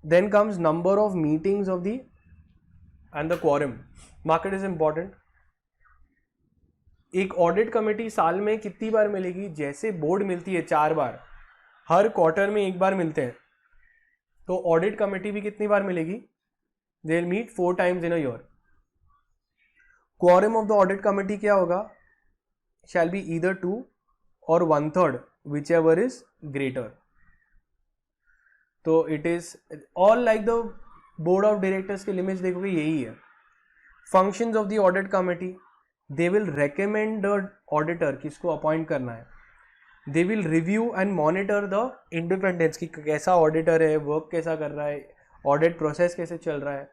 Then comes number of meetings of the and the quorum. Market is important. एक ऑडिट कमेटी साल में कितनी बार मिलेगी? जैसे बोर्ड मिलती है 4 बार, हर क्वार्टर में 1 बार मिलते हैं, तो ऑडिट कमेटी भी कितनी बार मिलेगी? They will meet 4 times in a year. Quorum of the audit committee क्या होगा? शैल बी ईदर 2 और 1/3, विच एवर इज ग्रेटर. तो it is all like the board of directors के लिमिट्स देखोगे यही है. Functions of the audit committee, they will recommend the auditor, किसको appoint करना है. They will review and monitor the independence, कि कैसा ऑडिटर है, वर्क कैसा कर रहा है, ऑडिट प्रोसेस कैसे चल रहा है.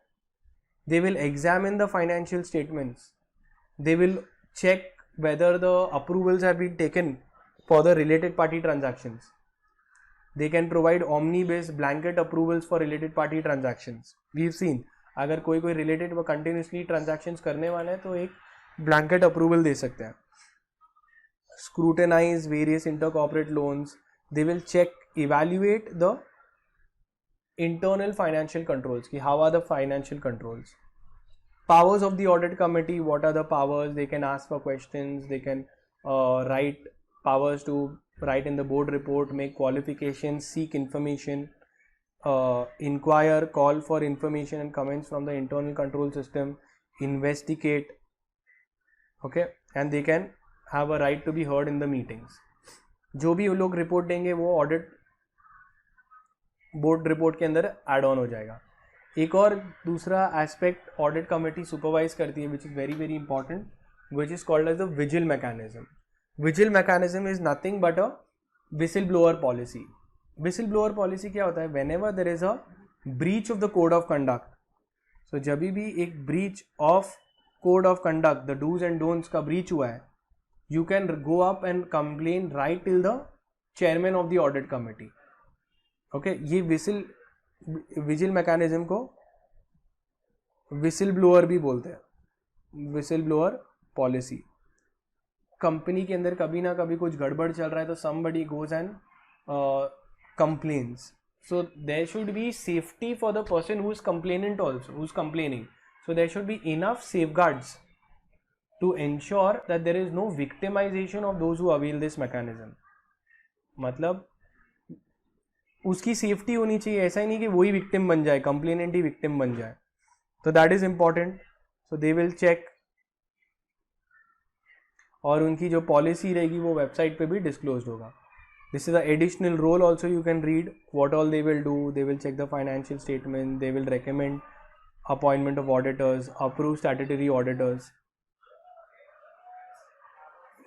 They will examine the financial statements. They will check whether the approvals have been taken for the related party transactions. They can provide omni-based blanket approvals for related party transactions. We've seen, अगर कोई related व continuously transactions करने वाला है तो एक blanket approval दे सकते हैं. Scrutinize various intercorporate loans. They will check, evaluate the internal financial controls, ki how are the financial controls. Powers of the audit committee, what are the powers? They can ask for questions, they can write powers to write in the board report, make qualifications, seek information, inquire, call for information and comments from the internal control system, investigate, okay, and they can have a right to be heard in the meetings. जो भी वो लोग report देंगे वो audit board report के अंदर add on हो जाएगा. एक और दूसरा एस्पेक्ट ऑडिट कमेटी सुपरवाइज करती है which is very very important, which is called as the vigil mechanism. Vigil mechanism is nothing but a whistle blower policy. Whistle blower policy क्या होता है? Whenever there is a breach of the code of conduct, so जब भी एक breach of code of conduct, the dos and don'ts का breach हुआ है, you can go up and complain right till the chairman of the audit committee. Okay, ये vigil mechanism को whistle blower भी बोलते हैं, विसिल ब्लोअर पॉलिसी. कंपनी के अंदर कभी ना कभी कुछ गड़बड़ चल रहा है तो somebody goes and complains. So there should be safety for the person who is complainant also, who is complaining. So there should be enough safeguards to ensure that there is no victimization of those who avail this mechanism. मतलब उसकी safety होनी चाहिए, ऐसा ही नहीं कि वही victim बन जाए, कंप्लेनेंट ही विक्टिम बन जाए. तो that is important. So they will check, और उनकी जो पॉलिसी रहेगी वो वेबसाइट पे भी डिस्क्लोज होगा. This is a additional role also. You can read what all they will do. They will check the financial statement, they will recommend appointment of auditors, approve statutory auditors,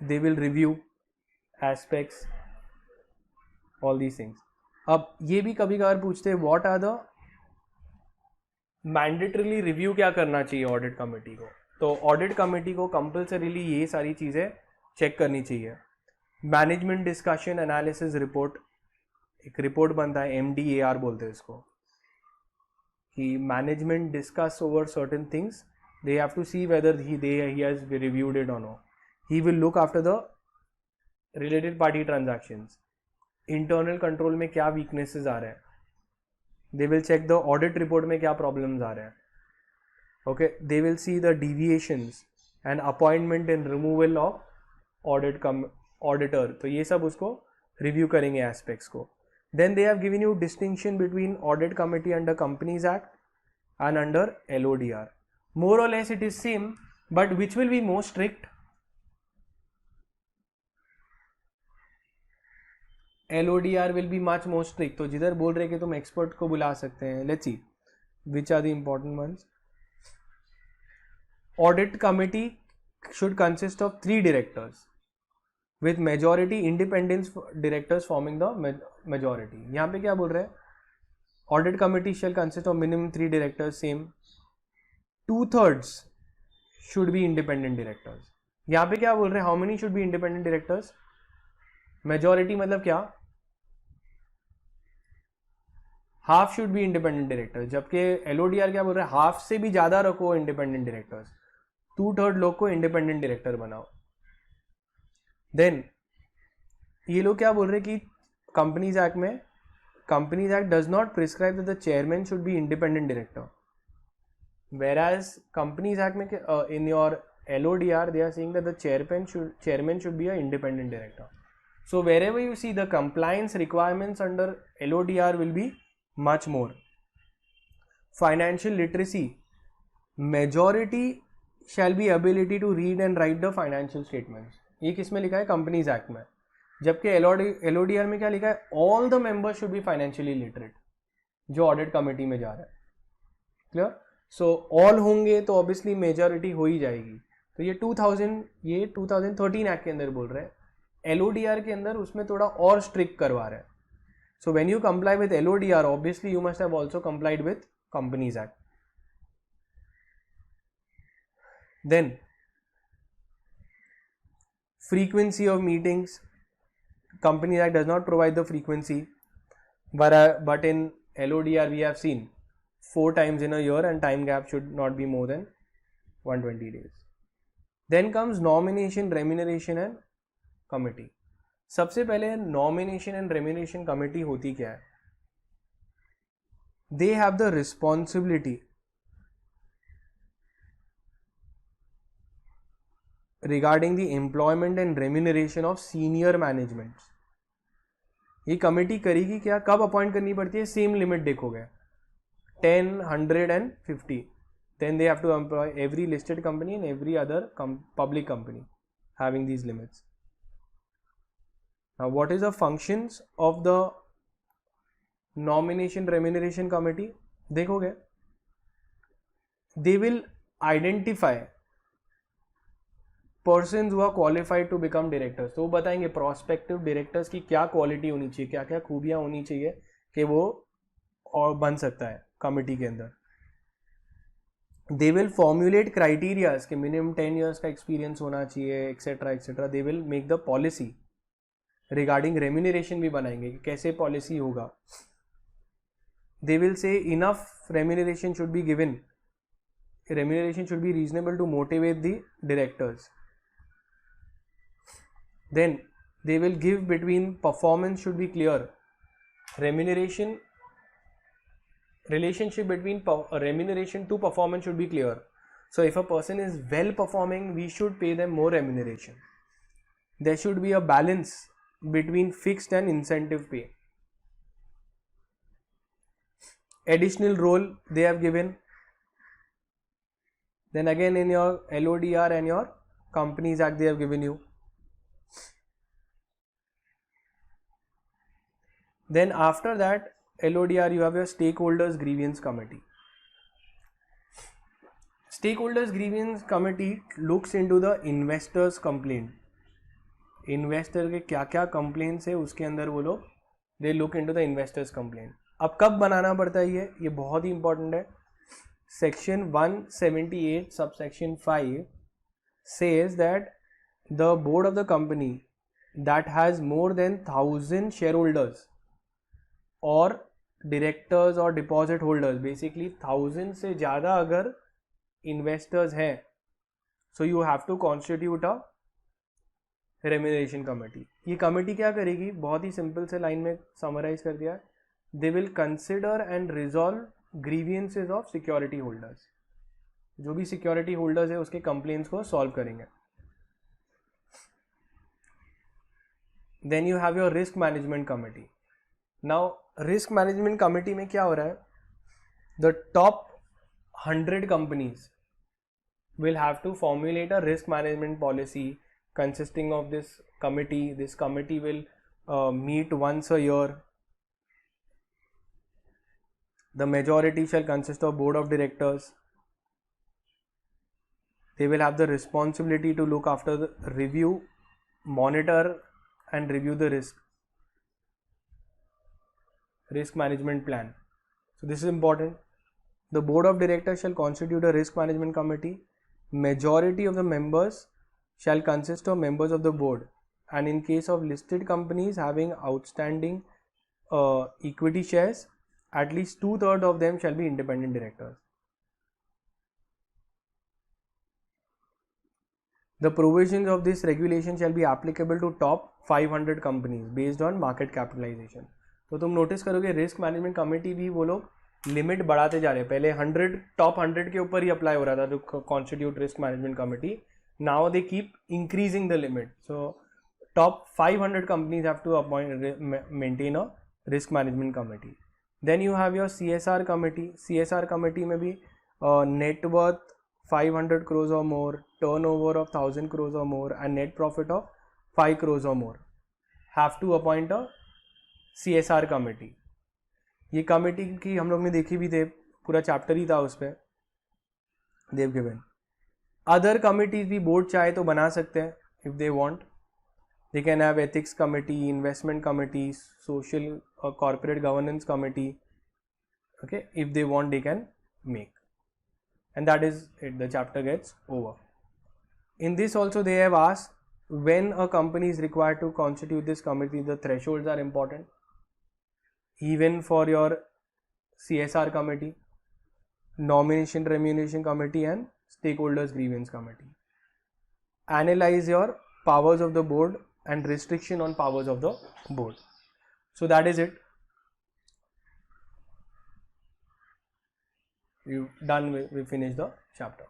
they will review aspects, all these things. अब ये भी कभी कभार पूछते हैं what are the mandatorily review, क्या करना चाहिए ऑडिट कमेटी को. तो ऑडिट कमेटी को कंपल्सरीली ये सारी चीज़ें चेक करनी चाहिए. मैनेजमेंट डिस्कशन एनालिसिस रिपोर्ट, एक रिपोर्ट बनता है, MDAR बोलते हैं इसको, कि management discuss over certain things, they have to see whether he has reviewed it और no. He will look after the related party transactions. Internal control में क्या वीकनेसेस आ रहे हैं, they will check the audit report में क्या problems आ रहे हैं. Okay, they will see the deviations and appointment and removal of auditor. तो ये सब उसको रिव्यू करेंगे एस्पेक्ट्स को. Then they have given you distinction between audit committee under companies act and under LODR. More और less it is same, but which will be more strict? LODR will be much more strict. तो जिधर बोल रहे कि तुम expert को बुला सकते हैं. Let's see which are the important ones. Audit committee should consist of 3 directors with majority independent directors forming the majority. यहाँ पे क्या बोल रहे हैं? Audit committee shall consist of minimum 3 directors. Same. 2/3 should be independent directors. यहाँ पे क्या बोल रहे हैं? How many should be independent directors? Majority मतलब क्या? Half should be independent director. जबकि LODR क्या बोल रहा है? हाफ से भी ज्यादा रखो इंडिपेंडेंट डायरेक्टर्स. 2/3 लोग को इंडिपेंडेंट डायरेक्टर बनाओ. देन ये लोग क्या बोल रहे हैं कि कंपनीज एक्ट में, companies act does not prescribe that the chairman should be independent director. whereas companies act में in your LODR they are saying that the chairman should be a independent director. So wherever you see the compliance requirements under LODR will be much more. Financial literacy, majority shall be ability to read and write the financial statements. ये किस में लिखा है? Companies act में. जबकि LODR में क्या लिखा है? All the members should be financially literate, जो ऑडिट कमेटी में जा रहा है. क्लियर? सो ऑल होंगे तो ऑब्वियसली मेजॉरिटी हो ही जाएगी. तो ये 2013 एक्ट के अंदर बोल रहे हैं. LODR के अंदर उसमें थोड़ा और स्ट्रिक्ट करवा रहे हैं. So when you comply with LODR obviously you must have also complied with companies act. Then frequency of meetings, Companies Act does not provide the frequency, but in LODR we have seen 4 times in a year and time gap should not be more than 120 days. Then comes nomination, remuneration and committee. सबसे पहले nomination and remuneration committee होती क्या है? They have the responsibility regarding the employment and remuneration of senior management. ये committee करेगी क्या? कब appoint करनी पड़ती है? सेम लिमिट देखोगे 10, 100 and 50. then they have to employ every listed company and every other public company having these limits. Now, what is the functions of the nomination remuneration committee? देखोगे, they will identify persons who are qualified to become directors. तो वो बताएंगे prospective directors की क्या quality होनी चाहिए, क्या क्या खूबियाँ होनी चाहिए कि वो और बन सकता है कमिटी के अंदर. They will formulate criteria कि minimum 10 years का experience होना चाहिए, etc etc. They will make the policy regarding remuneration भी बनाएंगे कि कैसे policy होगा. They will say enough remuneration should be given. Remuneration should be reasonable to motivate the directors. Then they will give between performance should be clear. Remuneration relationship between remuneration to performance should be clear. So if a person is well performing, we should pay them more remuneration. There should be a balance between fixed and incentive pay. Additional role they have given. Then again in your LODR and your Companies Act they have given you. Then after that LODR you have your Stakeholders Grievance Committee. Stakeholders Grievance Committee looks into the investors complaint. Investor के क्या क्या complaints है उसके अंदर वो लोग they look into the investors complaint. अब कब बनाना पड़ता है ये बहुत ही इंपॉर्टेंट है. Section 178 subsection 5 says that the board of the company that has more than 1000 shareholders or directors or deposit holders, basically 1000 से ज़्यादा अगर investors हैं, so you have to constitute a remuneration committee. ये कमेटी क्या करेगी, बहुत ही simple से line में समराइज कर दिया. They will consider and resolve grievances of security holders. जो भी security holders है उसके complaints को solve करेंगे. Then you have your risk management committee. Now risk management committee में क्या हो रहा है, the top 100 companies will have to formulate a risk management policy consisting of this committee. This committee will meet once a year. The majority shall consist of board of directors. They will have the responsibility to look after the review, monitor and review the risk management plan. So this is important. The board of directors shall constitute a risk management committee. Majority of the members shall consist of members of the board, and in case of listed companies having outstanding equity shares, at least 2/3 of them shall be independent directors. The provisions of this regulation shall be applicable to top 500 companies based on market capitalization. तो तुम notice करोगे risk management committee भी वो लोग limit बढ़ाते जा रहे हैं. पहले 100 टॉप 100 के ऊपर ही अप्लाई हो रहा था जो constitute risk management committee. Now they keep increasing the limit. So top 500 companies have to maintain a risk management committee. Then you have your CSR committee. CSR committee में भी net worth 500 crores or more, turnover of 1000 crores or more and net profit of 5 crores or more have to appoint a CSR committee. ये committee की हम लोग ने देखी भी थे, पूरा चैप्टर ही था उस पर. they've given. अदर कमिटीज भी बोर्ड चाहे तो बना सकते हैं if they want. They can have ethics committee, investment committee, social और corporate governance committee. Okay, if they want they can make, and that is it. The chapter gets over. In this also they have asked when a company is required to constitute this committee. The thresholds are important even for your CSR committee, nomination remuneration committee and stakeholders grievance committee. Analyze your powers of the board and restriction on powers of the board. So that is it. We finished the chapter.